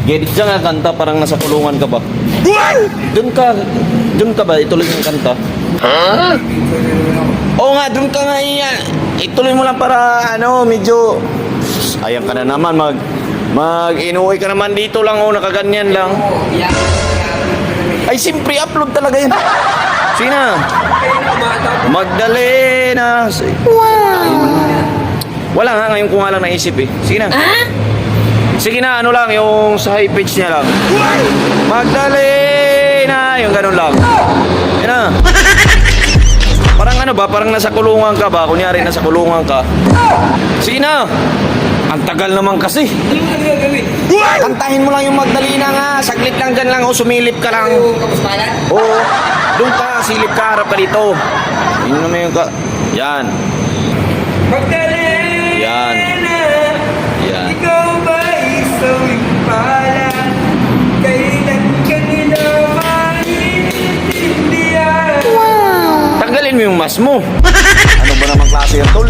Get siya nga kanta, parang nasa kulungan ka ba? Doon ka ba? Ituloy yung kanta. Oo nga, doon ka nga ituloy mo lang para ano, medyo ayan ka na naman, mag-inuwi ka naman dito lang, oh, nakaganyan lang. Ay, simpre, upload talaga yan. Sina? Magdalena. Wala nga, ngayon ko nga lang naisip eh. Sige na. Sige na, ano lang, yung sa high pitch niya lang. Magdalena, yung ganun lang. Yan na. Parang ano ba, parang nasa kulungan ka ba? Kunyari, nasa kulungan ka. Sige na. Ang tagal naman kasi. Kantahin mo lang yung Magdalena nga. Saglit lang dyan lang, o sumilip ka lang. Oo. Doon ka, silip ka, harap ka dito. Yun naman yung ka. Yan. Magdalena, Yan. Yan. ikaw ba isawing pala? Kailan ka nila maintindihan? Tanggalin mo yung mas mo. Ano ba namang klase yan, tol?